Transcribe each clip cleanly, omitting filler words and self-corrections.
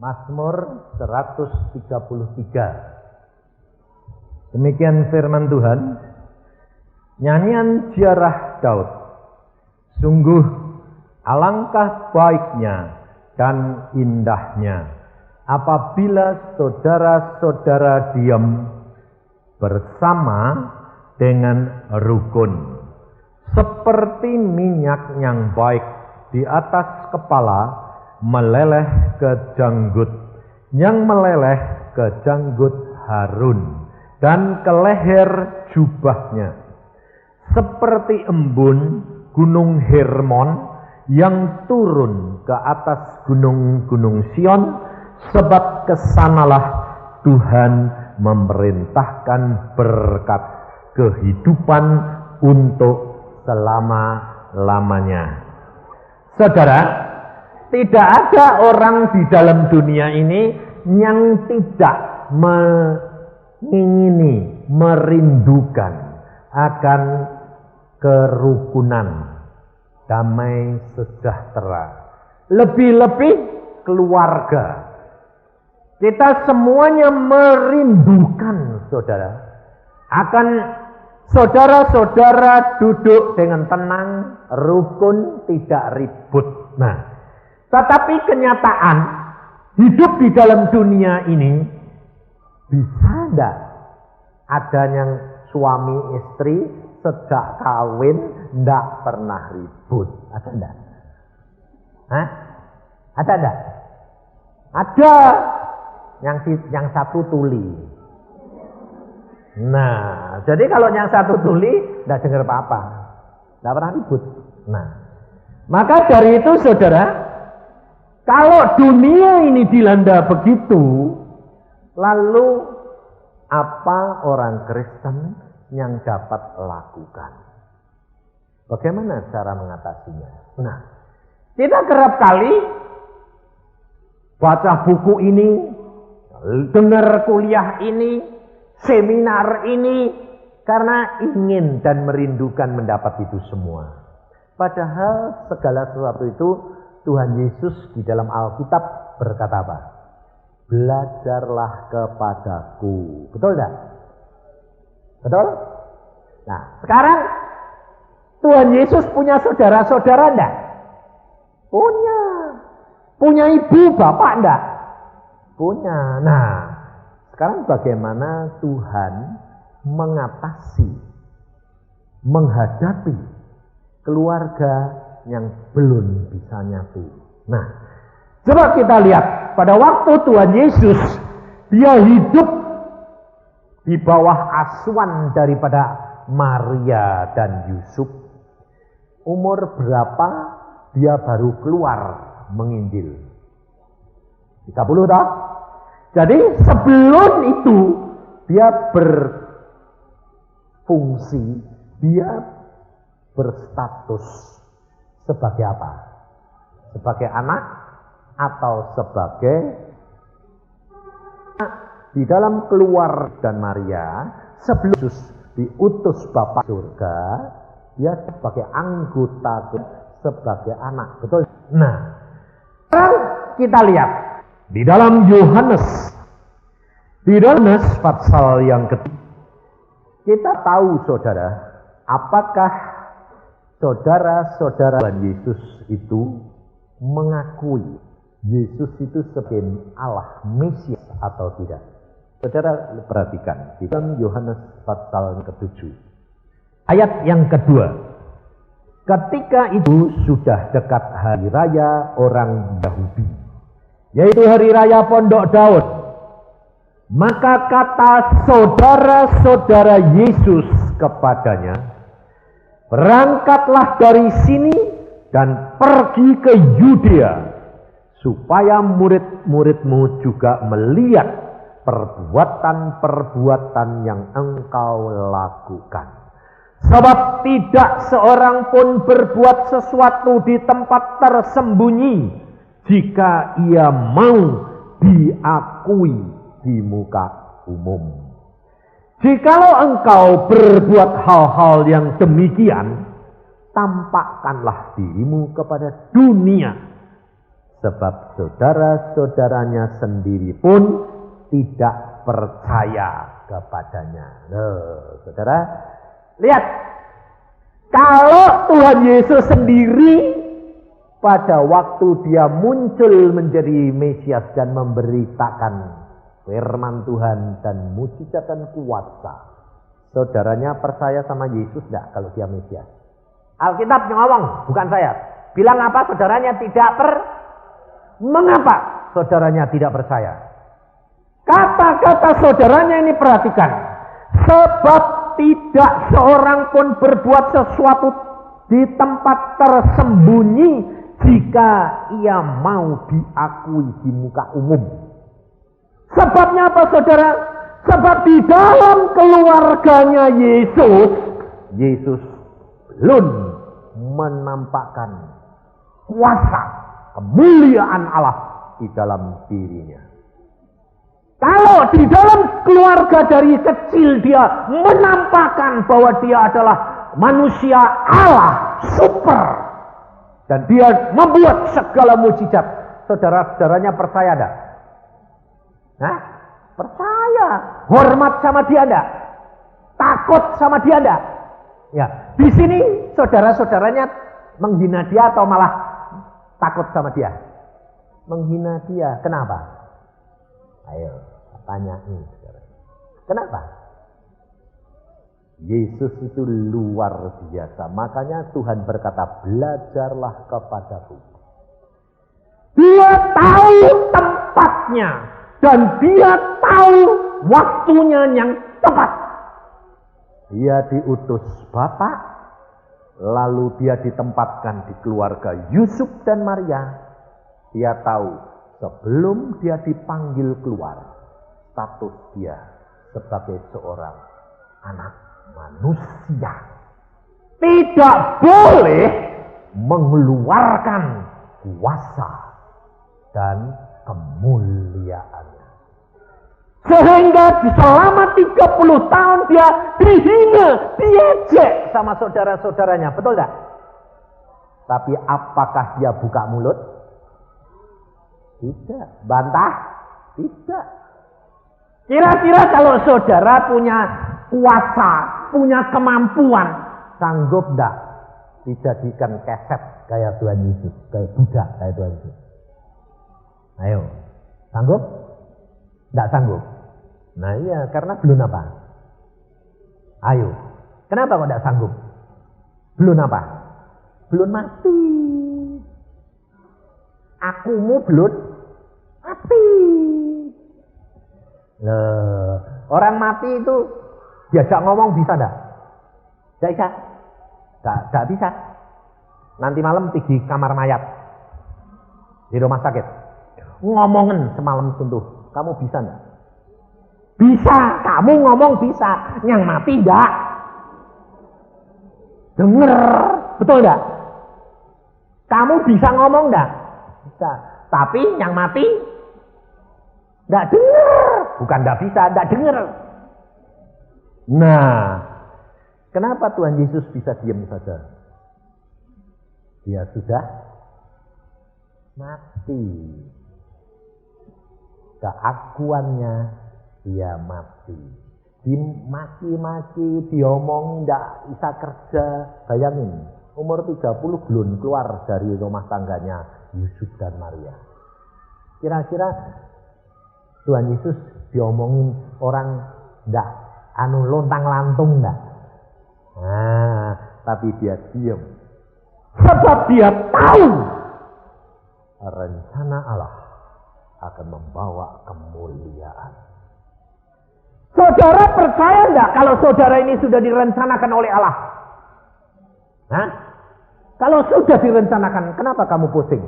Mazmur 133. Demikian firman Tuhan. Nyanyian ziarah Daud. Sungguh alangkah baiknya dan indahnya apabila saudara-saudara diam bersama dengan rukun. Seperti minyak yang baik di atas kepala meleleh ke janggut, yang meleleh ke janggut Harun dan ke leher jubahnya. Seperti embun gunung Hermon yang turun ke atas gunung-gunung Sion, sebab kesanalah Tuhan memerintahkan berkat kehidupan untuk selama-lamanya. Saudara, tidak ada orang di dalam dunia ini yang tidak mengingini, merindukan akan kerukunan, damai sejahtera, lebih-lebih keluarga. Kita semuanya merindukan, saudara, akan saudara-saudara duduk dengan tenang, rukun, tidak ribut. Nah, tetapi kenyataan hidup di dalam dunia ini, bisa enggak ada yang suami istri sejak kawin enggak pernah ribut? Ada enggak? Hah? Ada enggak? Ada. Yang satu tuli. Nah, jadi kalau yang satu tuli enggak dengar apa-apa, enggak pernah ribut. Nah, maka dari itu saudara, kalau dunia ini dilanda begitu, lalu apa orang Kristen yang dapat lakukan? Bagaimana cara mengatasinya? Nah, kita kerap kali baca buku ini, dengar kuliah ini, seminar ini, karena ingin dan merindukan mendapat itu semua. Padahal segala sesuatu itu Tuhan Yesus di dalam Alkitab berkata apa? Belajarlah kepadaku. Betul tidak? Betul? Nah, sekarang Tuhan Yesus punya saudara-saudara enggak? Punya. Punya ibu, bapak enggak? Punya. Nah, sekarang bagaimana Tuhan mengatasi, menghadapi keluarga yang belum bisa nyatu? Nah, coba kita lihat pada waktu Tuhan Yesus, dia hidup di bawah asuhan daripada Maria dan Yusuf. Umur berapa dia baru keluar menginjil? 30 toh? Jadi sebelum itu dia berfungsi, dia berstatus sebagai apa? Sebagai anak atau sebagai di dalam keluarga dan Maria sebelum Yesus diutus Bapa surga, dia sebagai anggota, sebagai anak. Betul? Nah, sekarang kita lihat di dalam Yohanes pasal yang ketiga, kita tahu saudara, apakah saudara-saudara Tuhan Yesus itu mengakui Yesus itu sebagai Allah Mesias atau tidak? Saudara perhatikan di dalam Yohanes pasal yang ke-7 ayat yang kedua. Ketika itu sudah dekat hari raya orang Yahudi, yaitu hari raya Pondok Daud, maka kata saudara-saudara Yesus kepadanya, berangkatlah dari sini dan pergi ke Yudea, supaya murid-muridmu juga melihat perbuatan-perbuatan yang engkau lakukan. Sebab tidak seorang pun berbuat sesuatu di tempat tersembunyi jika ia mau diakui di muka umum. Jikalau engkau berbuat hal-hal yang demikian, tampakkanlah dirimu kepada dunia Sebab saudara-saudaranya sendiri pun tidak percaya kepadanya. Loh, saudara, lihat. Kalau Tuhan Yesus sendiri pada waktu dia muncul menjadi Mesias dan memberitakan firman Tuhan dan mujizat dan kuasa, saudaranya percaya sama Yesus enggak kalau dia Mesias? Alkitab ngomong, bukan saya. Bilang apa? Saudaranya tidak Mengapa saudaranya tidak percaya? Kata-kata saudaranya ini perhatikan. Sebab tidak seorang pun berbuat sesuatu di tempat tersembunyi jika ia mau diakui di muka umum. Sebabnya apa, saudara? Sebab di dalam keluarganya Yesus belum menampakkan kuasa kemuliaan Allah di dalam dirinya. Kalau di dalam keluarga dari kecil dia menampakkan bahwa dia adalah manusia Allah super dan dia membuat segala mujizat, saudara-saudaranya percaya enggak? Hah? Percaya. Hormat sama dia enggak? Takut sama dia enggak? Ya, di sini saudara-saudaranya menghina dia atau malah takut sama dia? Menghina dia. Kenapa? Ayo, tanyain sekarang. Kenapa? Yesus itu luar biasa. Makanya Tuhan berkata, belajarlah kepadaku. Dia tahu tempatnya. Dan dia tahu waktunya yang tepat. Dia diutus Bapa. Lalu dia ditempatkan di keluarga Yusuf dan Maria. Dia tahu sebelum dia dipanggil keluar, status dia sebagai seorang anak manusia tidak boleh mengeluarkan kuasa dan kemuliaannya. Sehingga selama 30 tahun dia dihina, diejek sama saudara-saudaranya. Betul tak? Tapi apakah dia buka mulut? Tidak. Bantah? Tidak. Kira-kira kalau saudara punya kuasa, punya kemampuan, sanggup tak dijadikan keset kayak Tuhan Yesus, kayak budak kayak Tuhan Yesus? Ayo, sanggup? Tidak sanggup. Nah iya, karena belum apa? Ayo, kenapa kok tidak sanggup? Belum apa? Belum mati. Akumu belum mati. Loh, orang mati itu diajak ngomong bisa enggak? Tidak bisa. Tidak bisa. Nanti malam pergi kamar mayat di rumah sakit. Ngomongin semalam suntuh. Kamu bisa enggak? Bisa, kamu ngomong bisa. Yang mati enggak. Dengar, betul enggak? Kamu bisa ngomong enggak? Bisa. Tapi yang mati enggak dengar. Bukan enggak bisa, enggak dengar. Nah, kenapa Tuhan Yesus bisa diam saja? Dia sudah mati. Keakuannya dia mati. Dimaki-maki, diomong enggak bisa kerja. Bayangin, umur 30 belum keluar dari rumah tangganya Yusuf dan Maria. Kira-kira Tuhan Yesus diomongin orang enggak lontang-lantung enggak? Nah, tapi dia diam. Sebab dia tahu rencana Allah akan membawa kemuliaan. Saudara percaya enggak kalau saudara ini sudah direncanakan oleh Allah? Hah? Kalau sudah direncanakan, kenapa kamu pusing?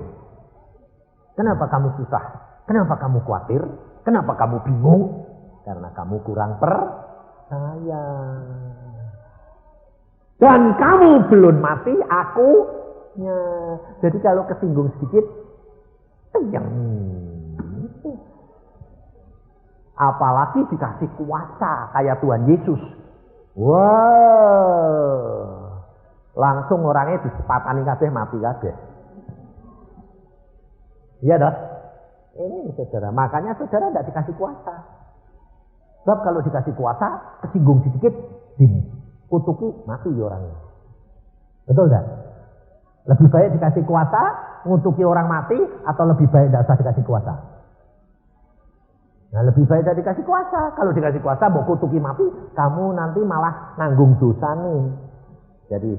Kenapa kamu susah? Kenapa kamu khawatir? Kenapa kamu bingung? Karena kamu kurang percaya. Dan kamu belum mati, akunya. Jadi kalau kesinggung sedikit, teyang. Apalagi dikasih kuasa kayak Tuhan Yesus. Wow. Langsung orangnya disepatani kabeh mati kabeh. Iya dah. Ini saudara, makanya saudara tidak dikasih kuasa. Sebab kalau dikasih kuasa, kesinggung sedikit, dikutuki, mati orangnya. Betul tidak? Lebih baik dikasih kuasa, ngutuki orang mati, atau lebih baik tidak usah dikasih kuasa? Nah, lebih baik tidak dikasih kuasa. Kalau dikasih kuasa, mau kutuki mati, kamu nanti malah nanggung dosa nih. Jadi,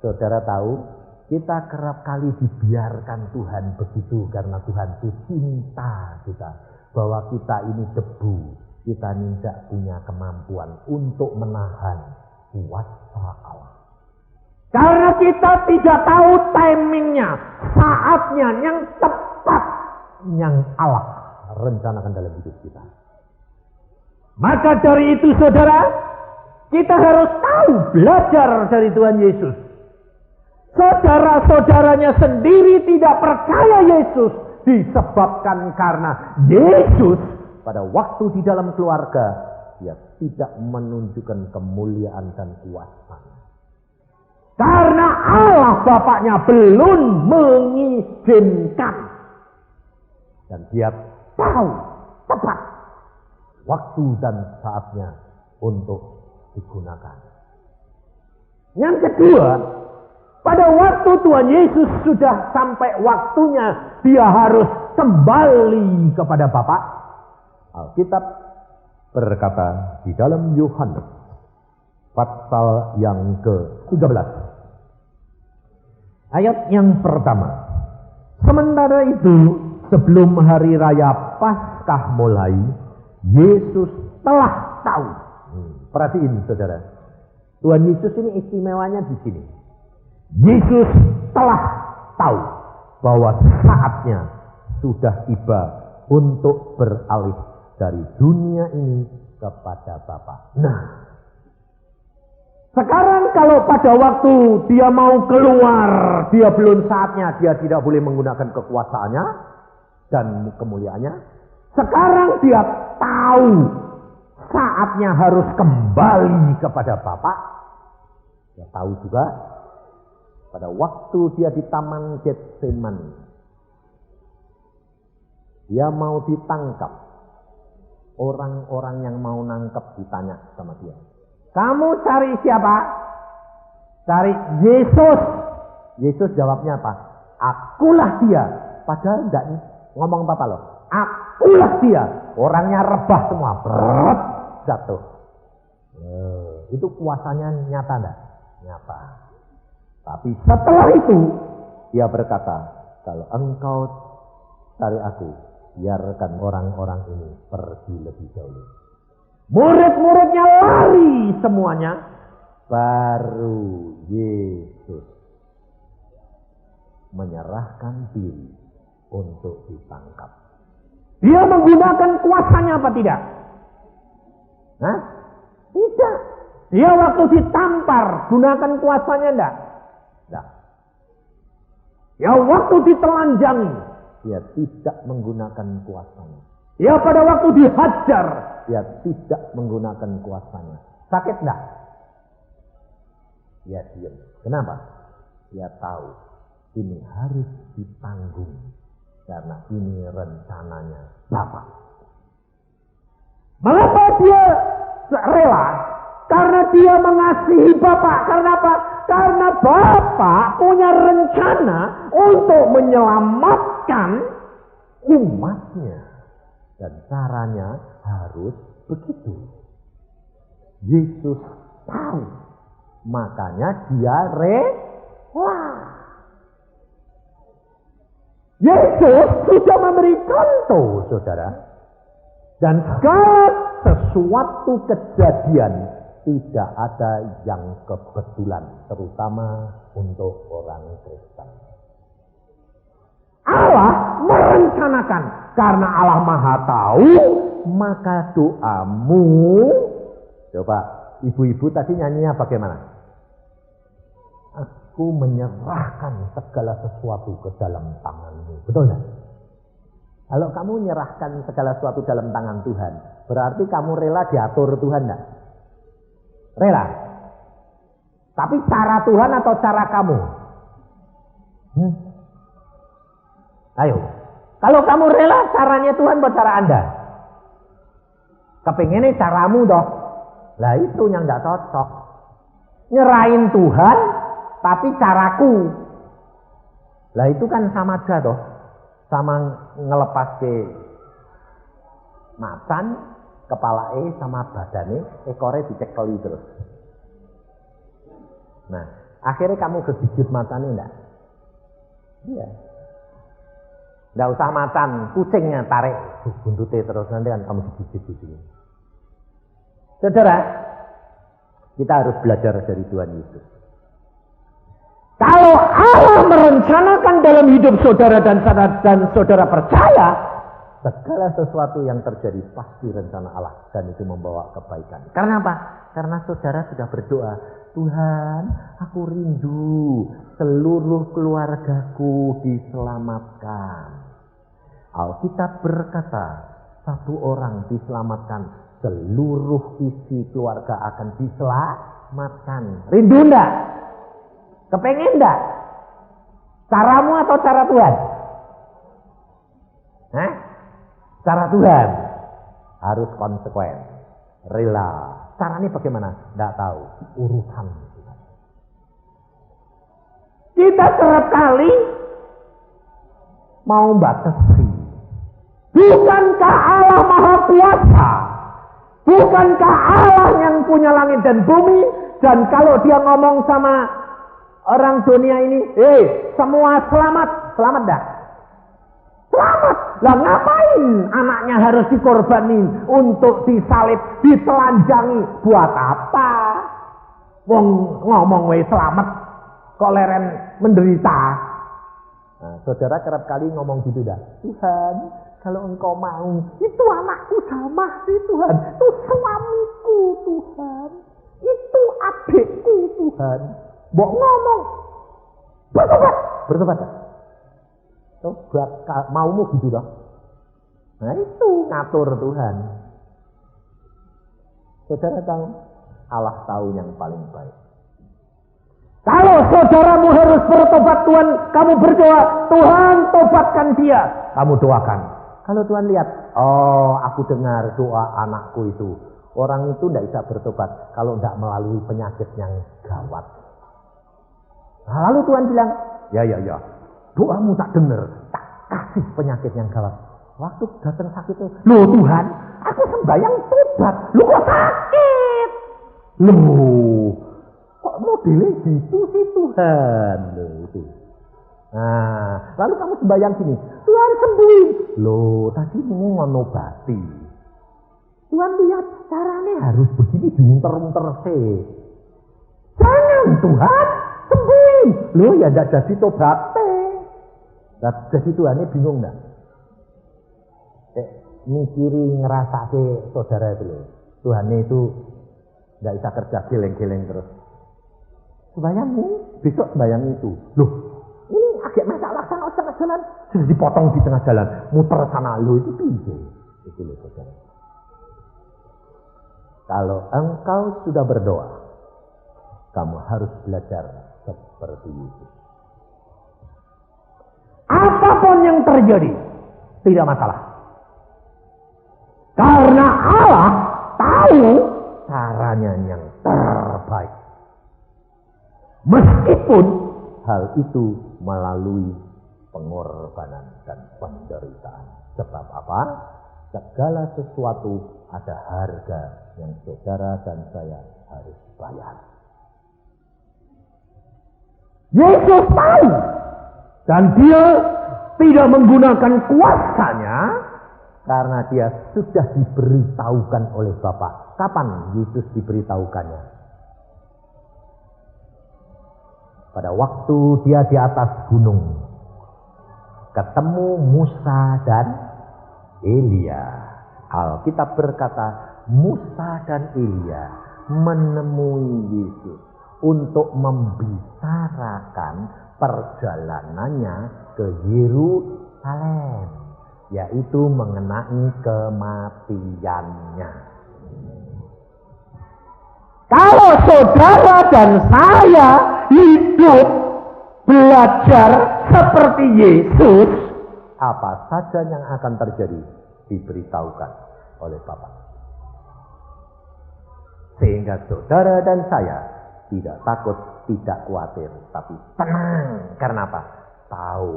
saudara tahu, kita kerap kali dibiarkan Tuhan begitu karena Tuhan itu cinta kita. Bahwa kita ini debu, kita tidak punya kemampuan untuk menahan kuasa Allah. Karena kita tidak tahu timingnya, saatnya yang tepat yang Allah rencanakan dalam hidup kita. Maka dari itu saudara, kita harus tahu, belajar dari Tuhan Yesus. Saudara-saudaranya sendiri tidak percaya Yesus disebabkan karena Yesus pada waktu di dalam keluarga dia tidak menunjukkan kemuliaan dan kuasa. Karena Allah Bapaknya belum mengizinkan. Dan dia tahu tepat waktu dan saatnya untuk digunakan. Yang kedua, pada waktu Tuhan Yesus sudah sampai waktunya dia harus kembali kepada Bapa. Alkitab berkata di dalam Yohanes pasal yang ke-13. Ayat yang pertama. Sementara itu sebelum hari raya Paskah mulai, Yesus telah tahu. Perhatiin saudara. Tuhan Yesus ini istimewanya di sini. Yesus telah tahu bahwa saatnya sudah tiba untuk beralih dari dunia ini kepada Bapa. Nah, sekarang kalau pada waktu dia mau keluar, dia belum saatnya, dia tidak boleh menggunakan kekuasaannya dan kemuliaannya. Sekarang dia tahu saatnya harus kembali kepada Bapa. Dia tahu juga pada waktu dia di Taman Getsemani, dia mau ditangkap. Orang-orang yang mau nangkep ditanya sama dia, kamu cari siapa? Cari Yesus. Yesus jawabnya apa? Akulah dia. Padahal enggak ngomong apa-apa loh. Akulah dia. Orangnya rebah semua. Berat jatuh. Itu kuasanya nyata enggak? Nyata. Tapi setelah itu dia berkata, kalau engkau cari aku, biarkan orang-orang ini pergi lebih dahulu. Murid-muridnya lari semuanya. Baru Yesus menyerahkan diri untuk ditangkap. Dia menggunakan kuasanya apa tidak? Hah? Tidak. Dia waktu ditampar gunakan kuasanya enggak? Enggak. Ya waktu ditelanjangi dia tidak menggunakan kuasanya. Ya pada waktu dihajar dia tidak menggunakan kuasanya. Sakit enggak? Dia diam. Kenapa? Dia tahu ini harus ditanggung karena ini rencananya Bapa. Mengapa dia rela? Karena dia mengasihi Bapa. Karena apa? Karena Bapa punya rencana untuk menyelamatkan umatnya. Dan caranya harus begitu. Yesus tahu. Makanya dia rela. Yesus sudah memberi contoh, saudara. Dan segala sesuatu kejadian tidak ada yang kebetulan, terutama untuk orang Kristen. Allah merencanakan, karena Allah Maha Tahu, maka doamu, coba ibu-ibu tadi nyanyinya bagaimana? Aku menyerahkan segala sesuatu ke dalam tanganmu, betul nggak? Kalau kamu menyerahkan segala sesuatu dalam tangan Tuhan, berarti kamu rela diatur Tuhan nggak? Rela. Tapi cara Tuhan atau cara kamu? Ayo. Kalau kamu rela caranya Tuhan buat cara Anda. Kepengennya caramu toh. Lah itu yang nggak cocok. Nyerahin Tuhan tapi caraku. Lah itu kan sama aja toh. Sama ngelepas ke macan, kepala sama badannya, ekornya dicekeli terus. Nah, akhirnya kamu kegigit macannya enggak? Iya. Enggak usah macan, kucingnya tarik buntutnya terus, nanti kan kamu digigit kucingnya. Saudara, kita harus belajar dari Tuhan Yesus. Kalau Allah merencanakan dalam hidup saudara dan saudara percaya, segala sesuatu yang terjadi pasti rencana Allah dan itu membawa kebaikan. Karena apa? Karena saudara sudah berdoa, Tuhan, aku rindu seluruh keluargaku diselamatkan. Alkitab berkata, satu orang diselamatkan, seluruh isi keluarga akan diselamatkan. Rindu enggak? Kepengen enggak? Caramu atau cara Tuhan? Hah? Cara Tuhan harus konsekuen, rela. Caranya bagaimana? Tidak tahu. Urusan Tuhan. Kita kerap kali mau batasi. Bukankah Allah Maha Kuasa? Bukankah Allah yang punya langit dan bumi? Dan kalau dia ngomong sama orang dunia ini, semua selamat, selamat dah. Selamat. Lah ngapain anaknya harus dikorbanin untuk disalib, ditelanjangi? Buat apa? Wong ngomong selamat kok leren menderita. Nah, saudara kerap kali ngomong gitu dah. Tuhan, kalau engkau mau, itu anakku sama sih Tuhan. Itu suamiku Tuhan. Itu adikku Tuhan. Mbok ngomong. Bertobat. Coba maumu gitu dah. Nah itu ngatur Tuhan. Saudara tahu, Allah tahu yang paling baik. Kalau saudaramu harus bertobat, Tuhan, kamu berdoa, Tuhan tobatkan dia. Kamu doakan. Kalau Tuhan lihat, oh aku dengar doa anakku itu. Orang itu tidak bisa bertobat kalau tidak melalui penyakit yang gawat. Nah, lalu Tuhan bilang, ya. Doamu tak dengar, tak kasih penyakit yang gawat. Waktu datang sakitnya, loh Tuhan, aku sembahyang tobat, lu kok sakit? Loh, kok modelnya gitu sih Tuhan? Loh, itu. Nah, lalu kamu sembahyang gini, Tuhan sembuhin. Loh, tadi ini ngonobati. Tuhan lihat caranya harus begini, dimunter-munter sih. Jangan Tuhan, sembuhin. Loh, ya tidak jadi tobat. Jadi Tuhannya bingung enggak? Mikiri ngerasake saudara itu loh. Tuhannya itu enggak bisa kerja geleng-geleng terus. Sembayang ini, besok sembayang itu. Loh, ini agak masalah sana tengah jalan. Sudah dipotong di tengah jalan. Muter sana lo itu piye? Itu loh saudara. Kalau engkau sudah berdoa, kamu harus belajar seperti itu. Apapun yang terjadi, tidak masalah. Karena Allah tahu caranya yang terbaik. Meskipun hal itu melalui pengorbanan dan penderitaan. Sebab apa? Segala sesuatu ada harga yang saudara dan saya harus bayar. Yesus tahu. Dan dia tidak menggunakan kuasanya karena dia sudah diberitahukan oleh Bapa. Kapan Yesus diberitahukannya? Pada waktu dia di atas gunung. Ketemu Musa dan Elia. Alkitab berkata, Musa dan Elia menemui Yesus untuk membicarakan perjalanannya ke Yerusalem, yaitu mengenai kematiannya. Kalau saudara dan saya hidup belajar seperti Yesus, apa saja yang akan terjadi diberitahukan oleh Bapa. Sehingga saudara dan saya tidak takut, tidak khawatir, tapi tenang. Karena apa? Tahu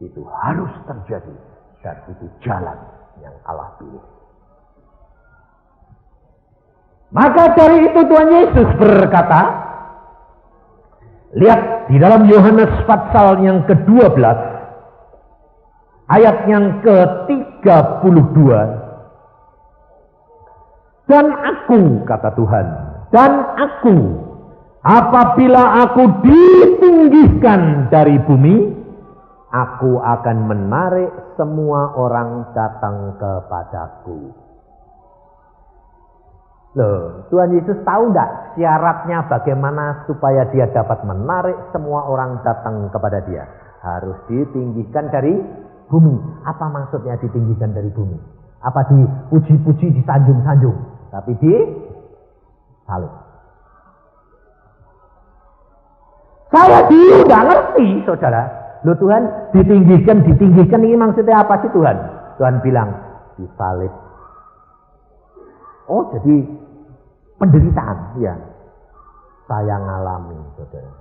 itu harus terjadi dan itu jalan yang Allah pilih. Maka dari itu Tuhan Yesus berkata, lihat di dalam Yohanes pasal yang ke-12 ayat yang ke-32. Dan aku, kata Tuhan, dan aku, apabila aku ditinggikan dari bumi, aku akan menarik semua orang datang kepadaku. Loh, Tuhan Yesus tahu enggak syaratnya bagaimana supaya dia dapat menarik semua orang datang kepada dia? Harus ditinggikan dari bumi. Apa maksudnya ditinggikan dari bumi? Apa dipuji-puji, disanjung-sanjung? Tapi disalib. Saya dulu enggak ngerti, saudara. Loh Tuhan, ditinggikan ini maksudnya apa sih Tuhan? Tuhan bilang, disalib. Oh, jadi penderitaan, ya. Saya ngalami, saudara.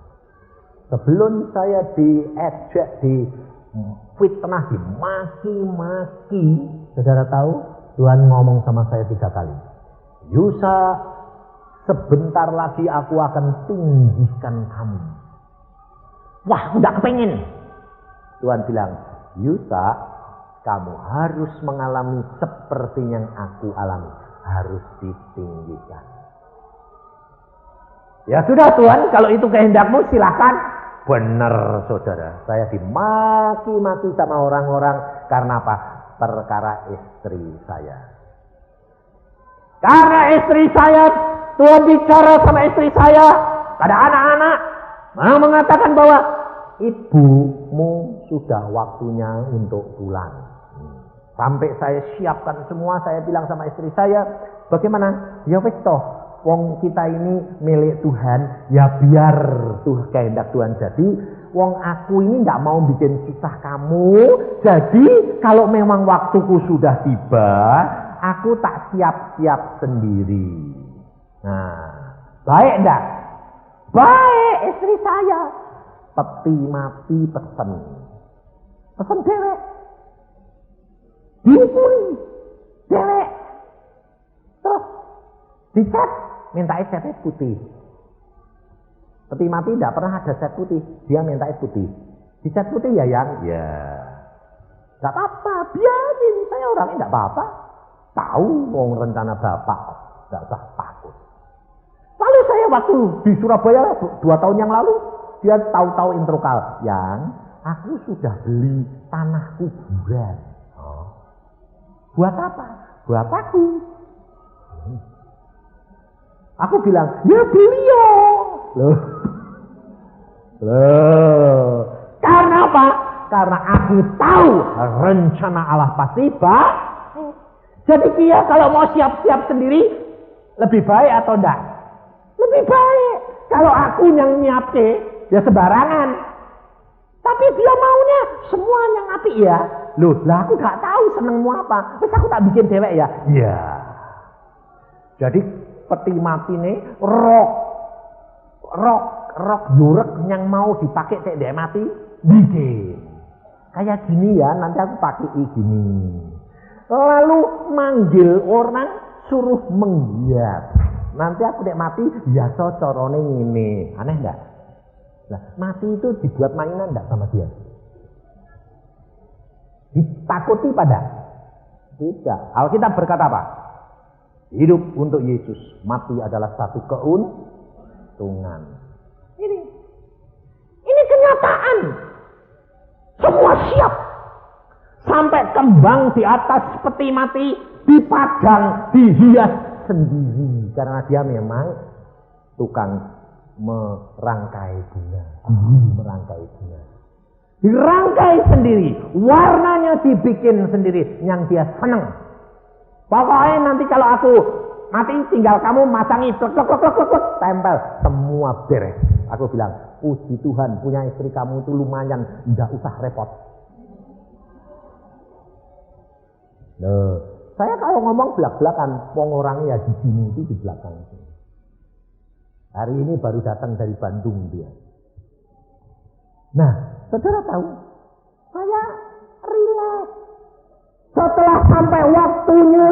Sebelum saya diejek, difitnah, dimaki-maki, saudara tahu, Tuhan ngomong sama saya 3 kali. Yusa, sebentar lagi aku akan tinggikan kamu. Wah, aku gak kepengen. Tuhan bilang, Yusa, kamu harus mengalami seperti yang aku alami. Harus ditinggikan. Ya sudah Tuhan, kalau itu kehendakmu silahkan. Benar saudara, saya dimaki-maki sama orang-orang. Karena apa? Perkara istri saya. Karena istri saya, Tuhan bicara sama istri saya. Pada anak-anak, mengatakan bahwa ibumu sudah waktunya untuk pulang. Sampai saya siapkan semua, saya bilang sama istri saya, bagaimana? Ya wis toh, wong kita ini milik Tuhan, ya biar tuh kehendak Tuhan jadi. Wong aku ini nggak mau bikin susah kamu, jadi kalau memang waktuku sudah tiba, aku tak siap-siap sendiri. Nah, baik enggak? Baik istri saya. Peti mati pesen dewek. Diukuri dewek. Terus dicat, minta catnya putih. Peti mati tidak pernah ada cat putih, dia minta putih. Dicat putih ya yang? Ya. Gak apa-apa, biarin, saya orangnya gak apa-apa. Tahu wong rencana bapak, gak usah takut. Lalu saya waktu di Surabaya 2 tahun yang lalu, dia tahu-tahu introkal, yang aku sudah beli tanah kuburan. Buat apa? Buat aku. Aku bilang, ya beli ya. Loh. Karena apa? Karena aku tahu rencana Allah pasti baik. Jadi dia kalau mau siap-siap sendiri, lebih baik atau enggak? Lebih baik. Kalau aku yang nyiapke, ya sembarangan. Tapi dia maunya semua yang api ya. Loh, lah aku gak tahu senengmu apa. Terus aku tak bikin dewek ya. Iya. Jadi peti mati nih rok yurek yang mau dipakai cek dek mati bikin. Kayak gini ya, nanti aku pakai gini. Lalu manggil orang suruh menghias. Nanti aku dek mati biasa corone ngene. Aneh enggak? Nah, mati itu dibuat mainan enggak sama dia? Ditakuti pada? Tidak. Alkitab berkata apa? Hidup untuk Yesus, mati adalah satu keuntungan. Ini kenyataan. Semua siap. Sampai kembang di atas peti mati dipajang, dihias sendiri. Karena dia memang tukang merangkai bunga. Merangkai bunga. Dirangkai sendiri, warnanya dibikin sendiri, yang dia seneng. Pokoknya nanti kalau aku mati, tinggal kamu masangi tempel, semua beres. Aku bilang, puji Tuhan punya istri kamu itu lumayan, tidak usah repot. Loh, saya kalau ngomong belak-belakan, wong orangnya ya di sini itu di belakang. Hari ini baru datang dari Bandung dia. Nah, saudara tahu, saya rileks. Setelah sampai waktunya,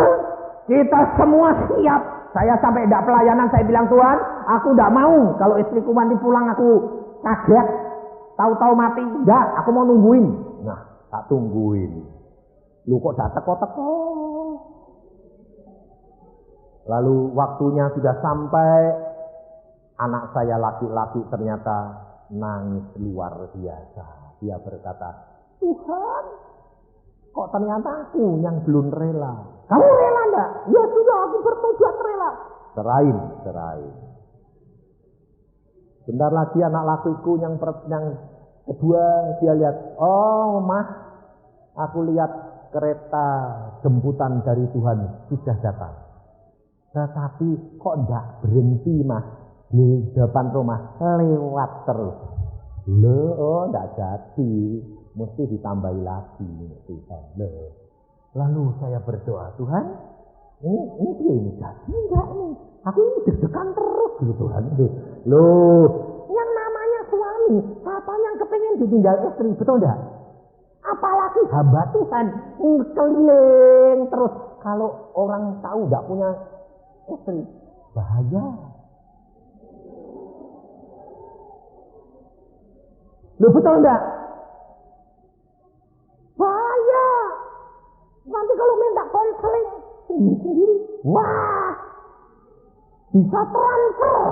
kita semua siap. Saya sampai tidak pelayanan, saya bilang, Tuhan, aku tidak mau. Kalau istriku nanti pulang, aku kaget. Tahu-tahu mati. Enggak, aku mau nungguin. Nah, tak tungguin. Lu kok tidak teko-teko? Lalu waktunya sudah sampai. Anak saya laki-laki ternyata nangis luar biasa. Dia berkata, Tuhan, kok ternyata aku yang belum rela. Kamu rela enggak? Ya sudah, aku bertobat rela. Serahin. Bentar lagi anak lakiku yang kedua dia lihat, oh mah, aku lihat kereta jemputan dari Tuhan sudah datang. Tetapi kok enggak berhenti mah di depan rumah, lewat terus. Loh, enggak jadi, mesti ditambahi lagi Tuhan. Loh. Lalu saya berdoa, Tuhan, ini dia ini jadi enggak nih? Aku ini deg-degan terus gitu Tuhan. Loh, yang namanya suami, kapan yang kepingin ditinggal istri, betul enggak? Apalagi hamba Tuhan, keliling terus. Kalau orang tahu enggak punya istri, bahaya. Loh, betul enggak? Bahaya. Nanti kalau minta konseling sendiri, wah, bisa transfer.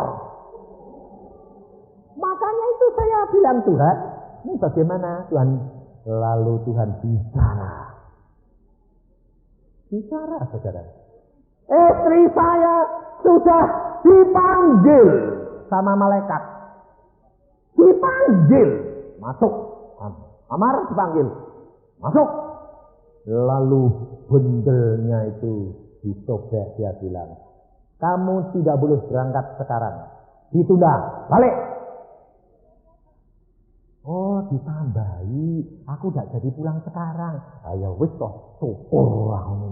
Makanya itu saya bilang, Tuhan, ini bagaimana Tuhan? Lalu Tuhan bicara, saudara. Istri saya sudah dipanggil sama malaikat. Dipanggil, masuk. Amar dipanggil, masuk. Lalu bendelnya itu disobek, dia bilang, kamu tidak boleh berangkat sekarang, ditunda, balik. Oh, ditambahi, aku tidak jadi pulang sekarang. Ayo wis toh, syukur aku.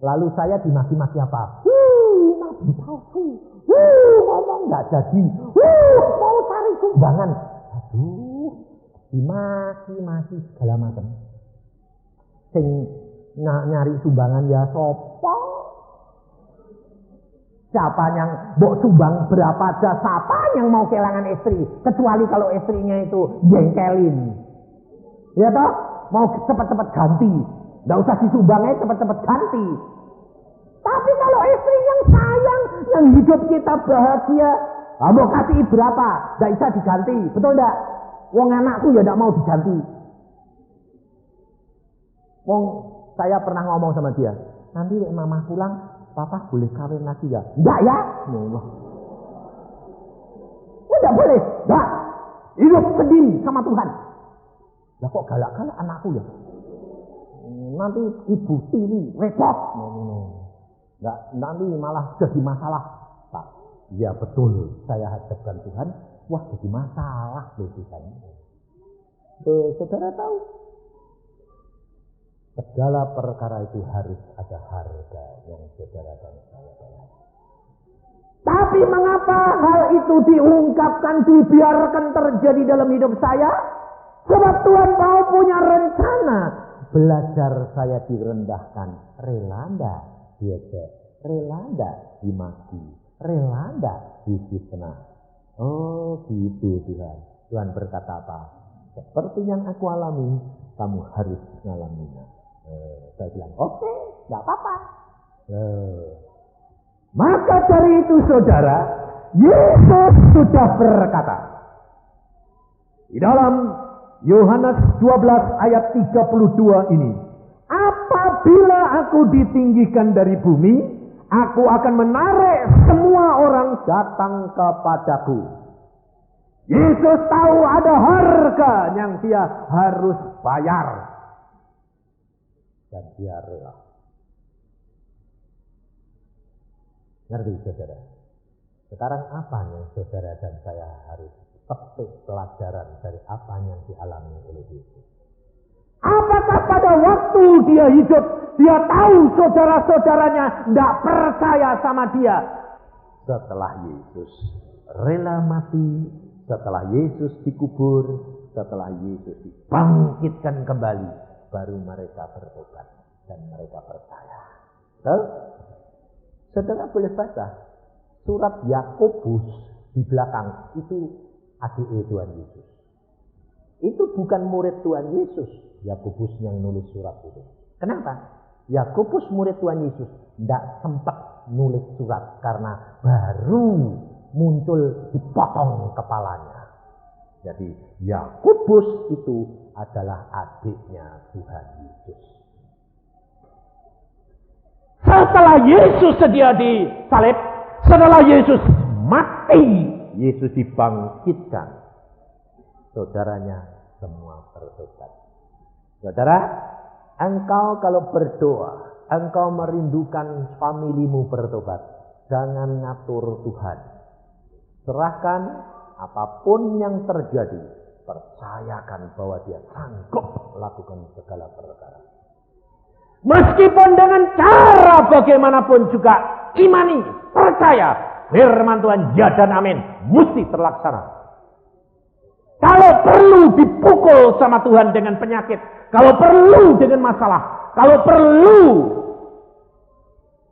Lalu saya dimaki-maki apa? Nabi palsu. Ngomong nggak jadi. Mau cari sumbangan. Aduh, dimaki-maki segala macam. Sing nyari sumbangan ya sopo. Siapa yang mau sumbang berapa aja, siapa yang mau kehilangan istri, kecuali kalau istrinya itu jengkelin. Ya toh, mau cepat-cepat ganti. Nggak usah disumbangnya, cepat-cepat ganti. Tapi kalau istri yang sayang, yang hidup kita bahagia, mau kasih berapa, nggak bisa diganti, betul nggak? Wong anakku ya nggak mau diganti. Wong saya pernah ngomong sama dia, nanti mama pulang, papa boleh kawin lagi ya? Enggak ya? Enggak boleh, enggak. Hidup sendiri sama Tuhan. Lah kok galak-galak anakku ya? Nanti ibu tiri repot. Enggak, nanti malah jadi masalah. Pak, ya betul, saya hadapkan Tuhan. Wah, jadi masalah loh Tuhan. Saudara tahu? Segala perkara itu harus ada harga yang saudara dan saya bayar. Tapi mengapa hal itu diungkapkan, dibiarkan terjadi dalam hidup saya? Sebab Tuhan mau punya rencana. Belajar saya direndahkan, rela enggak diejek, rela enggak dimaki, rela enggak difitnah. Oh gitu Tuhan. Tuhan berkata apa? Seperti yang aku alami, kamu harus mengalaminya. Saya bilang, oke, enggak apa-apa. Maka dari itu saudara, Yesus sudah berkata di dalam Yohanes 12 ayat 32 ini, apabila aku ditinggikan dari bumi, aku akan menarik semua orang datang kepadaku. Yesus tahu ada harga yang dia harus bayar. Dan dia rela. Ngerti saudara? Sekarang apa yang saudara dan saya harus petik pelajaran dari apa yang dialami oleh Yesus? Apakah pada waktu dia hidup, dia tahu saudara-saudaranya tidak percaya sama dia? Setelah Yesus rela mati, setelah Yesus dikubur, setelah Yesus dibangkitkan kembali, baru mereka bertobat dan mereka percaya. Saudara boleh baca surat Yakobus di belakang, itu adik Tuhan Yesus. Itu bukan murid Tuhan Yesus, Yakobus yang nulis surat itu. Kenapa? Yakobus murid Tuhan Yesus tidak sempat nulis surat karena baru muncul dipotong kepalanya. Jadi Yakobus itu adalah adiknya Tuhan Yesus. Setelah Yesus sedia disalib, setelah Yesus mati, Yesus dibangkitkan, saudaranya semua bertobat. Saudara, engkau kalau berdoa, engkau merindukan familimu bertobat, jangan ngatur Tuhan. Serahkan apapun yang terjadi, percayakan bahwa dia sanggup melakukan segala perkara. Meskipun dengan cara bagaimanapun juga, imani, percaya, firman Tuhan ya dan amin, mesti terlaksana. Kalau perlu dipukul sama Tuhan dengan penyakit, kalau perlu dengan masalah, kalau perlu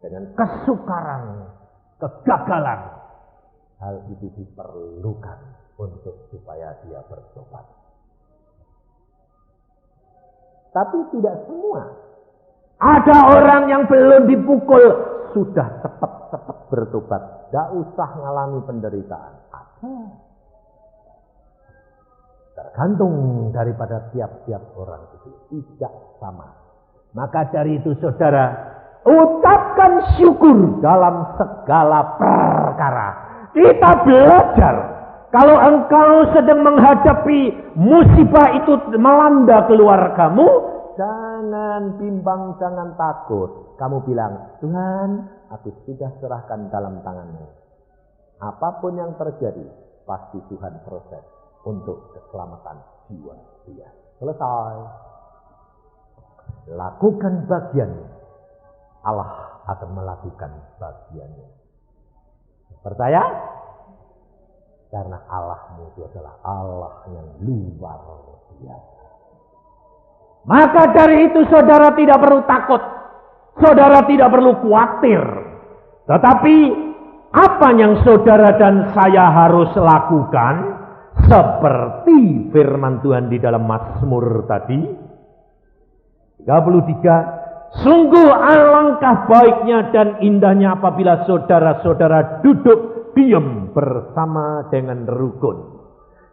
dengan kesukaran, kegagalan, hal itu diperlukan untuk supaya dia bertobat. Tapi tidak semua. Ada orang yang belum dipukul sudah cepat-cepat bertobat, tidak usah ngalami penderitaan. Ada. Tergantung daripada tiap-tiap orang itu tidak sama. Maka dari itu saudara, ucapkan syukur dalam segala perkara. Kita belajar, kalau engkau sedang menghadapi musibah itu melanda keluargamu, jangan bimbang, jangan takut. Kamu bilang, Tuhan, aku sudah serahkan dalam tangan-Mu. Apapun yang terjadi, pasti Tuhan proses untuk keselamatan jiwa dia. Selesai. Lakukan bagianmu, Allah akan melakukan bagiannya. Percaya? Karena Allahmu itu adalah Allah yang luar biasa. Maka dari itu saudara tidak perlu takut, saudara tidak perlu khawatir. Tetapi apa yang saudara dan saya harus lakukan? Seperti firman Tuhan di dalam Mazmur tadi 33, sungguh alangkah baiknya dan indahnya apabila saudara-saudara duduk diam bersama dengan rukun.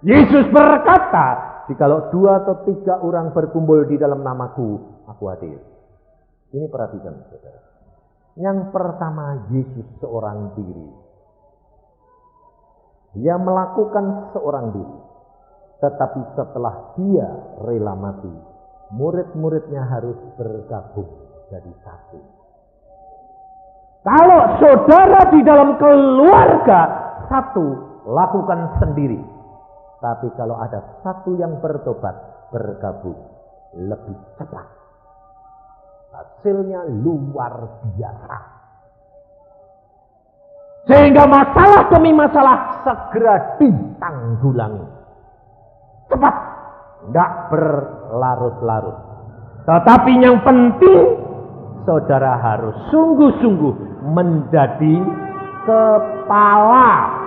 Yesus berkata, jikalau 2 atau 3 orang berkumpul di dalam namaku, aku hadir. Ini perhatikan saudara. Yang pertama, Yesus seorang diri. Dia melakukan seorang diri. Tetapi setelah dia rela mati, murid-muridnya harus bergabung jadi satu. Kalau saudara di dalam keluarga satu, lakukan sendiri. Tapi kalau ada satu yang bertobat, bergabung, lebih cepat. Hasilnya luar biasa. Sehingga masalah demi masalah segera ditanggulangi. Cepat, tidak berlarut-larut. Tetapi yang penting, saudara harus sungguh-sungguh menjadi kepala.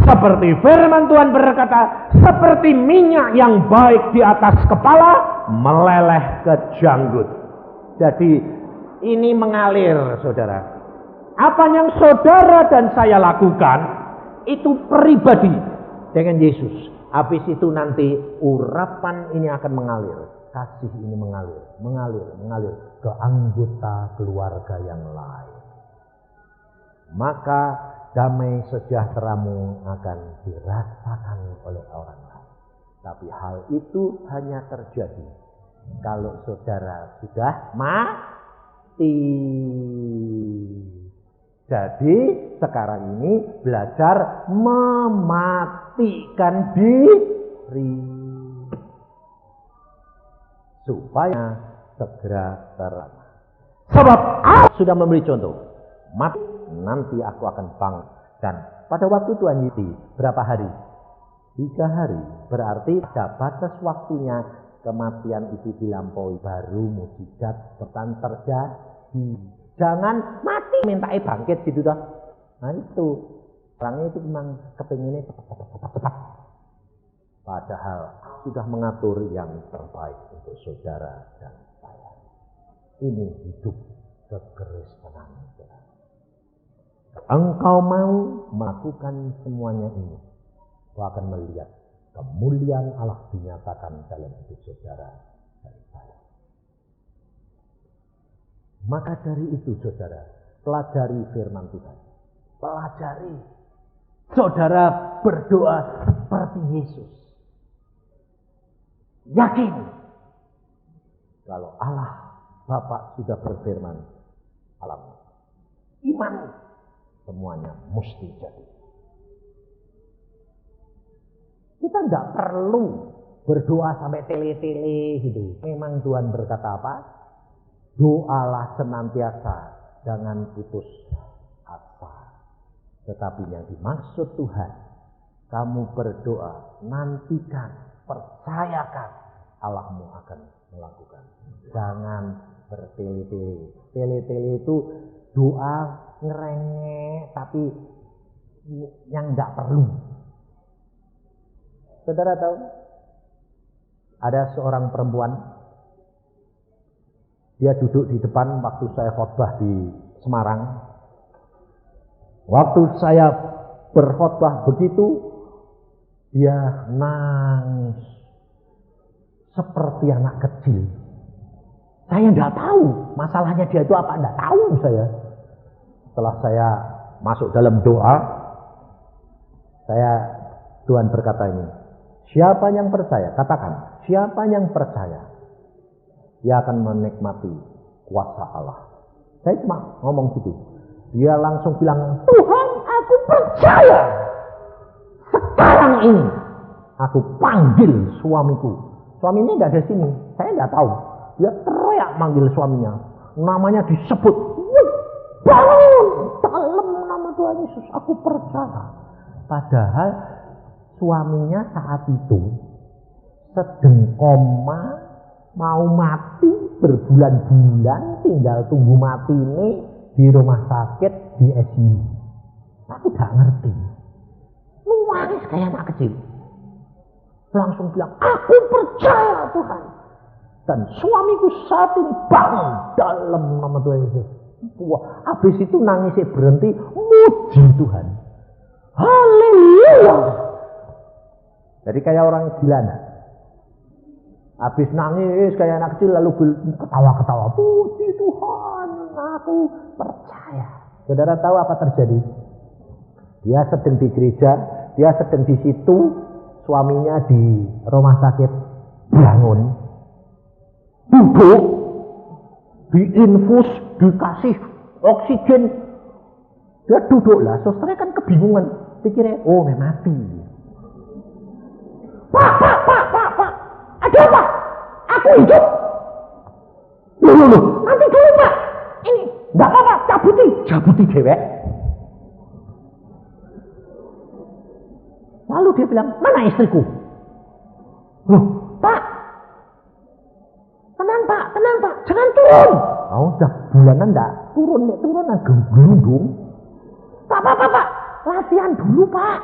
Seperti firman Tuhan berkata, seperti minyak yang baik di atas kepala, meleleh ke janggut. Jadi ini mengalir saudara. Apa yang saudara dan saya lakukan, itu pribadi dengan Yesus. Habis itu nanti urapan ini akan mengalir. Kasih ini mengalir ke anggota keluarga yang lain. Maka damai sejahteramu akan dirasakan oleh orang lain. Tapi hal itu hanya terjadi kalau saudara sudah mati. Jadi sekarang ini belajar mematikan diri. supaya segera terang. Sebab Allah sudah memberi contoh, mati nanti aku akan bangun. Dan pada waktu Tuhan Yesus berapa hari? 3 hari. Berarti pada batas waktunya kematian itu dilampaui, baru mukjizat bertan terjadi. Jangan mati minta bangkit gitu dah. Nah itu orangnya itu memang kepinginnya cepat. Padahal sudah mengatur yang terbaik untuk saudara dan saya. Ini hidup kekristenan. Engkau mau melakukan semuanya ini, kau akan melihat kemuliaan Allah dinyatakan dalam hidup saudara dan saya. Maka dari itu saudara, pelajari firman Tuhan. Pelajari. Saudara berdoa seperti Yesus. Yakin kalau Allah Bapa sudah berfirman, alam iman semuanya mesti jadi. Kita tidak perlu berdoa sampai tele-tele gitu. Memang Tuhan berkata apa? Doalah senantiasa, jangan putus asa. Tetapi yang dimaksud Tuhan, kamu berdoa, nantikan, percayakan, Allahmu akan melakukan. Jangan bertele-tele. Tele-tele itu doa ngerengek, tapi yang tidak perlu. Saudara tahu, ada seorang perempuan, dia duduk di depan waktu saya khotbah di Semarang. Waktu saya berkhotbah begitu, dia nangis seperti anak kecil. Saya tidak tahu masalahnya dia itu apa, tidak tahu saya. Setelah saya masuk dalam doa, Tuhan berkata ini, siapa yang percaya? Katakan, siapa yang percaya? Dia akan menikmati kuasa Allah. Saya cuma ngomong gitu. Dia langsung bilang, Tuhan, aku percaya. Sekarang ini aku panggil suamiku. Suaminya tidak ada sini, saya tidak tahu. Dia teriak manggil suaminya. Namanya disebut. Bangun! Dalam nama Tuhan Yesus aku percaya. Padahal suaminya saat itu sedang koma, mau mati berbulan-bulan, tinggal tunggu mati ini di rumah sakit di ICU. Aku gak ngerti. Nangis kayak anak kecil. Langsung bilang, aku percaya Tuhan. Dan suamiku saat ini bangun dalam nama Tuhan Yesus. Wah, habis itu nangisnya berhenti, muji Tuhan. Haleluya. Jadi kayak orang gila enggak? Habis nangis kayak anak kecil lalu ketawa-ketawa. Puji Tuhan, aku percaya. Saudara tahu apa terjadi? Dia sedang di gereja, dia sedang di situ, suaminya di rumah sakit, bangun, duduk, diinfus, dikasih oksigen. Dia duduklah, susternya kan kebingungan, pikirnya, oh mati. Pak, ada apa? Aku hidup. Loh, nanti dulu Pak. Ini, enggak apa-apa, cabuti dewek. Lalu dia bilang, mana istriku? Loh, Pak. Tenang Pak, jangan turun. Oh, udah bulanan enggak turun gelundung. Pak, latihan dulu Pak.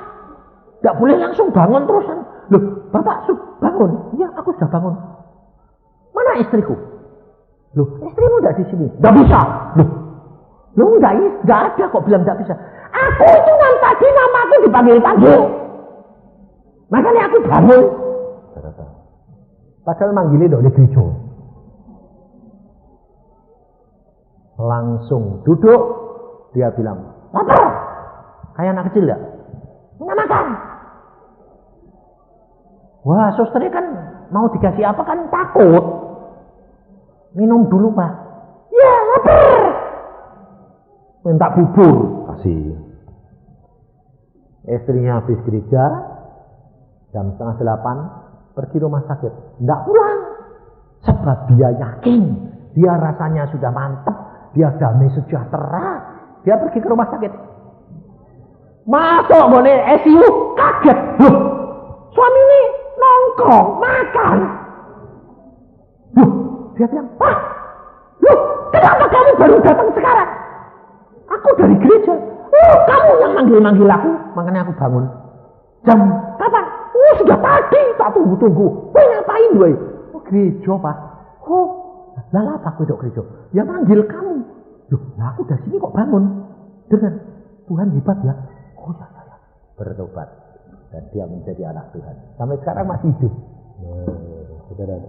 Enggak boleh langsung bangun terusan. Loh, Bapak bangun? Iya, aku sudah bangun. Mana istriku? Loh, istrimu enggak di sini. Enggak bisa. Loh, enggak ada kok bilang enggak bisa. Aku itu kan tadi namaku dipanggil-panggil. Makanya aku bangun. Padahal manggilnya enggak oleh gereja. Langsung duduk, dia bilang, lapar. Kayak anak kecil enggak? Enggak makan. Wah, susternya kan mau dikasih apa kan takut. Minum dulu Pak. Ya, lapar. Minta bubur. Kasih. Istrinya habis gereja, jam 7:30, pergi rumah sakit. Enggak pulang. Sebab dia yakin, dia rasanya sudah mantap, dia damai sejahtera. Dia pergi ke rumah sakit. Masuk ngene ICU, kaget. Loh, suami ini nongkrong, makan. Loh, dia bilang, "Pak, loh, kenapa kamu baru datang sekarang? Aku dari gereja. Oh, kamu yang manggil-manggil aku, makanya aku bangun. Jam kapan? Oh, sudah tadi, tak tunggu-tunggu. Woi, ngapain woi? Oh, gereja, Pak. Oh, lah apa aku dok gereja? Ya manggil kamu. Loh, lah aku dari sini kok bangun? Dengan Tuhan hebat ya. Oh ya, bertobat. Dan dia menjadi anak Tuhan. Sampai sekarang masih hidup. Saudara.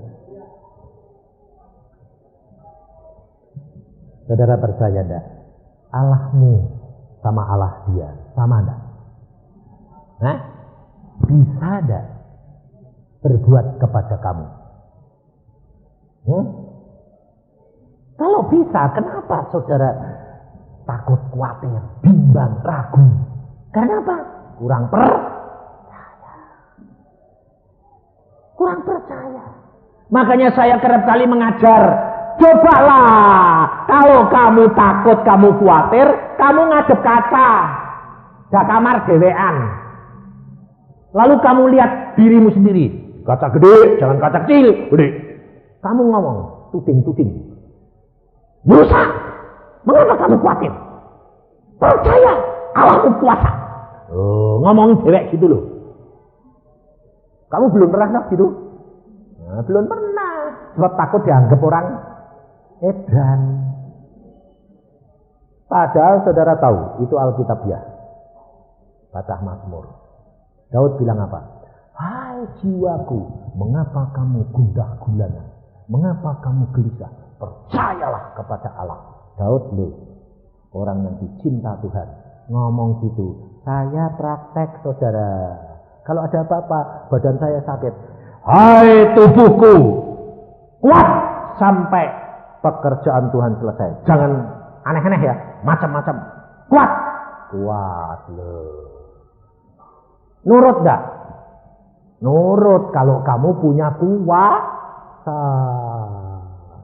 Saudara percaya enggak? Allahmu sama Allah dia sama enggak? Hah? Bisa enggak berbuat kepada kamu? Kalau bisa, kenapa saudara takut, khawatir, bimbang, ragu? Kenapa? Kurang percaya. Makanya saya kerap kali mengajar, cobalah kalau kamu takut, kamu khawatir, kamu ngadep kaca, di kamar dewean. Lalu kamu lihat dirimu sendiri, kaca gede, jangan kaca kecil, gede. Kamu ngomong, tuding. Musa, mengapa kamu khawatir? Percaya, Allahmu kuasa. Oh, ngomong dewek gitu loh. Kamu belum pernah gitu? Nah, belum pernah. Sebab takut dianggap orang edan. Padahal saudara tahu, itu Alkitabiah. Baca Mazmur. Daud bilang apa? Hai jiwaku, mengapa kamu gundah gulana? Mengapa kamu gelisah? Percayalah kepada Allah. Daud loh, orang yang dicinta Tuhan, ngomong gitu. Saya praktek saudara. Kalau ada apa-apa, badan saya sakit. Hai tubuhku, kuat sampai pekerjaan Tuhan selesai. Jangan aneh-aneh ya, macam-macam. Kuat loh. Nurut enggak? Nurut kalau kamu punya kuasa.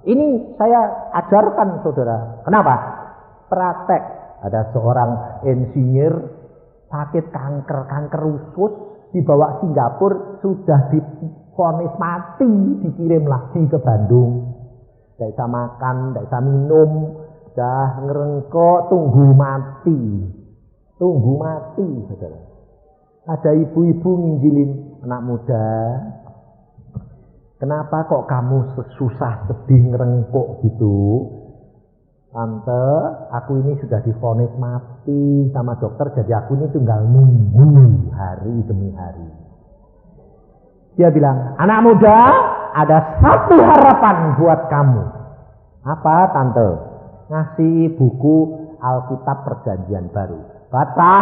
Ini saya ajarkan saudara. Kenapa? Praktek. Ada seorang insinyur sakit kanker usus, dibawa Singapura, sudah divonis mati, dikirim lagi ke Bandung. Tidak bisa makan, tidak bisa minum, dah ngerengkok, tunggu mati, saudara. Ada ibu-ibu nginjilin anak muda. Kenapa kok kamu susah, sedih, ngerengkok gitu? Tante, aku ini sudah divonis mati sama dokter, jadi aku ini tinggal nunggu hari demi hari. Dia bilang, anak muda, ada satu harapan buat kamu. Apa, Tante? Ngasih buku Alkitab Perjanjian Baru. Baca,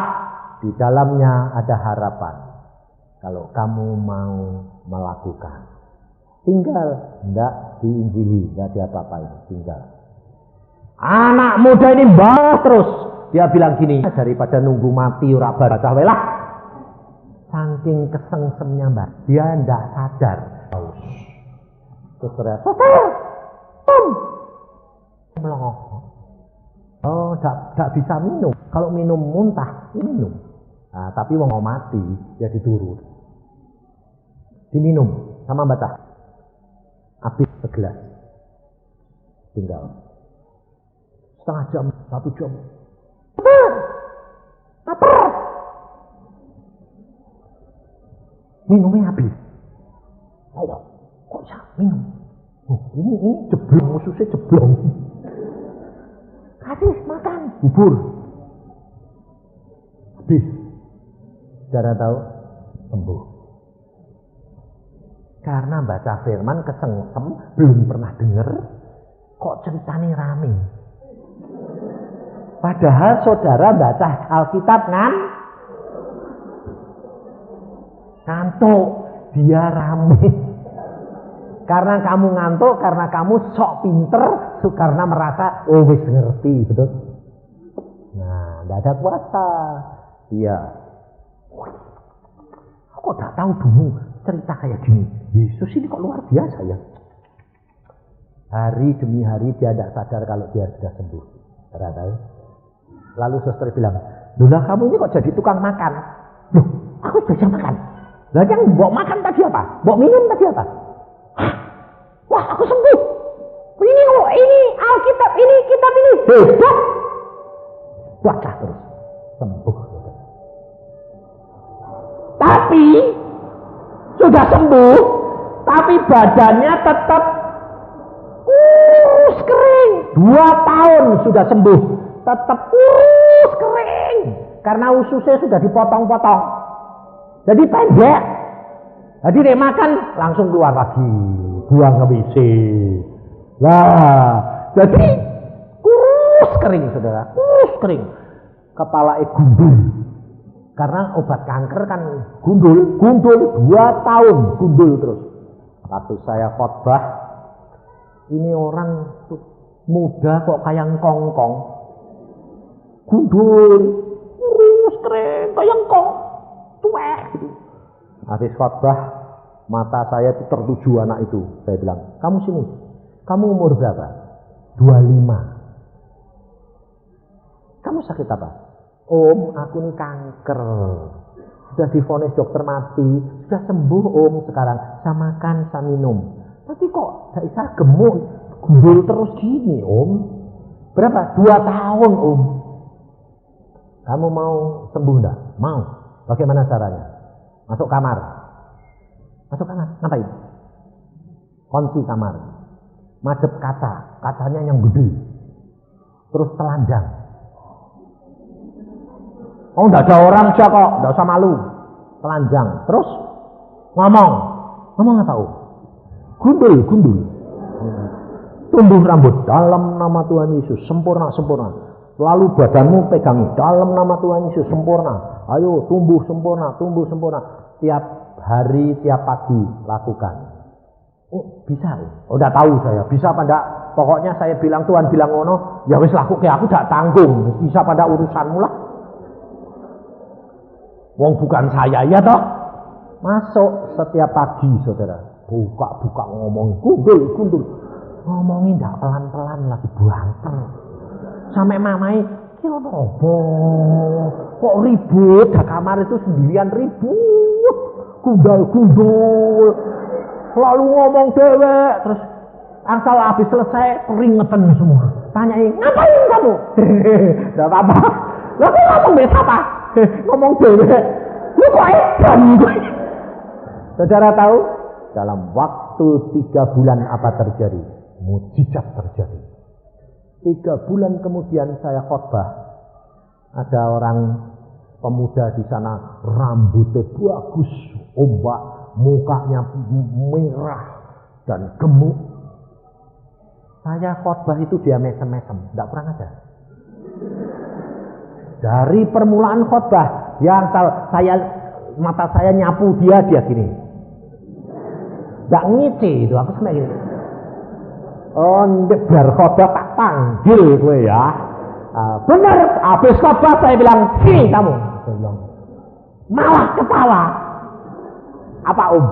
di dalamnya ada harapan. Kalau kamu mau melakukan. Tinggal, enggak diinjili, enggak diapa-apain, tinggal. Anak muda ini bahas terus. Dia bilang gini, daripada nunggu mati ora baca welah. Saking kesengsemnya mbak, dia ndak sadar. Terus teriak, melongo. Oh, ndak bisa minum. Kalau minum muntah, minum. Nah, tapi wong mau mati, dia diturut. Diminum sama baca. Habis segelas. Tinggal. Setengah jam, 1 jam. Lapar. Minumnya habis. Ayo, kok bisa minum? Ini jeblong, ususnya jeblong. Kasih makan, bubur. Habis. Saudara tahu, sembuh. Karena baca firman kesengsem, belum pernah dengar, kok ceritanya rame. Padahal saudara baca Alkitab ngantuk, dia rame. Karena kamu ngantuk, karena kamu sok pinter, karena merasa wis ngerti, betul? Nah, tidak ada puasa. Iya. Aku tak tahu dulu cerita kayak gini. Yesus ini kok luar biasa ya. Hari demi hari dia tidak sadar kalau dia sudah sembuh. Tahu? Lalu suster bilang, "Loh, kamu ini kok jadi tukang makan?" "Loh, aku bisa makan." "Lah yang mbok makan tadi apa? Mbok minum tadi apa?" "Hah? Wah, aku sembuh. Ini Alkitab, ini kitab ini hebat." Baca terus, sembuh. Tapi sudah sembuh, tapi badannya tetap kering. 2 tahun sudah sembuh, tetap kering. Karena ususnya sudah dipotong-potong. Jadi pendek. Jadi dia makan langsung keluar lagi, buang ke WC. Lah, jadi kurus kering, saudara, kurus kering. Kepala gundul. Karena obat kanker kan gundul 2 tahun gundul terus. Waktu saya khotbah, ini orang muda kok kayak kongkong, gundul, kurus kering, kayak kong, tuwek gitu. Habis khotbah, mata saya itu tertuju anak itu. Saya bilang, "Kamu sini. Kamu umur berapa?" 25. "Kamu sakit apa?" "Om, aku ini kanker. Sudah divonis dokter mati. Sudah sembuh om sekarang. Saya makan, saya minum. Tapi kok tidak bisa gemuk, gundul terus gini om." "Berapa?" 2 tahun om." "Kamu mau sembuh enggak?" "Mau." "Bagaimana caranya?" "Masuk kamar." "Masuk kamar? Ngapain?" "Kunci kamar. Madep kaca. Kacanya yang gede. Terus telanjang. Oh, enggak ada orang aja kok, enggak usah malu. Telanjang. Terus ngomong. Ngomong apa om?" Gundul. "Tumbuh rambut dalam nama Tuhan Yesus, sempurna. Lalu badanmu pegangi dalam nama Tuhan Yesus, sempurna. Ayo tumbuh sempurna. Tiap hari, tiap pagi lakukan." "Oh, bisa." "Oh, udah tahu saya. Bisa apa enggak? Pokoknya saya bilang, Tuhan bilang ngono, ya wis laku kayak aku enggak tanggung. Bisa pada urusanmu lah. Wong bukan saya ya toh." Masuk setiap pagi, saudara. Buka ngomong, gundul. Ngomongin enggak pelan-pelan lagi bangker. Sampai mamai, "Kira apa? Kok ribut? Di kamar itu sendirian ribut. Gundul. Lalu ngomong dewek. Terus asal habis selesai keringetan semua. Tanyain, "Ngapain kamu?" "Enggak apa-apa." "Lah kok ngomong beda apa?" "Ngomong dewek." "Lu kok edan gue?" Saudara tahu? Dalam waktu 3 bulan apa terjadi? Mujizat terjadi. 3 bulan kemudian saya khotbah. Ada orang pemuda di sana, rambutnya bagus, ombak, mukanya merah dan gemuk. Saya khotbah itu dia mesem-mesem, tidak pernah ada. Dari permulaan khotbah, dia mata saya nyapu dia gini. Tidak ngici itu, aku sampai gini. "Oh, biar khotbah tak panggil gue ya." Benar, habis khotbah saya bilang, "Sini kamu." Saya bilang, malah ketawa. "Apa om?"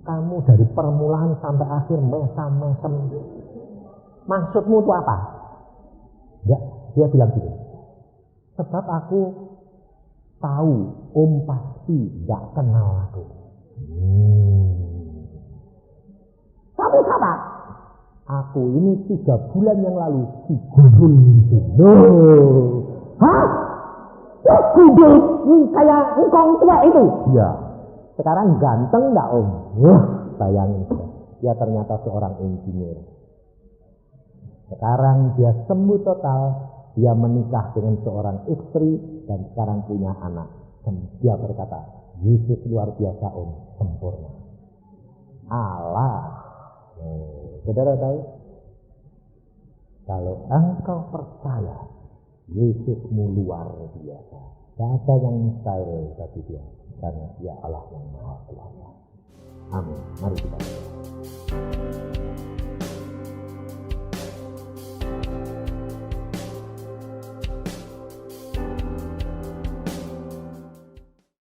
"Kamu dari permulaan sampai akhir mesem-mesem. Maksudmu itu apa?" Ya, dia bilang gitu. "Sebab aku tahu om pasti gak kenal aku." "Kamu siapa?" "Aku ini 3 bulan yang lalu si gundul itu." "Loh, hah? Gundul kayak engkong tua itu?" "Ya." "Sekarang ganteng gak om?" Wah, bayangin. Dia ternyata seorang insinyur. Sekarang dia sembuh total. Dia menikah dengan seorang istri dan sekarang punya anak. Dan dia berkata, "Yesus luar biasa om, sempurna." Allah. Saudara tahu? Kalau engkau percaya, Yesusmu luar biasa. Tidak ada yang mustahil bagi dia. Karena dia Allah yang Maha Kuasa. Amin. Mari kita berdoa.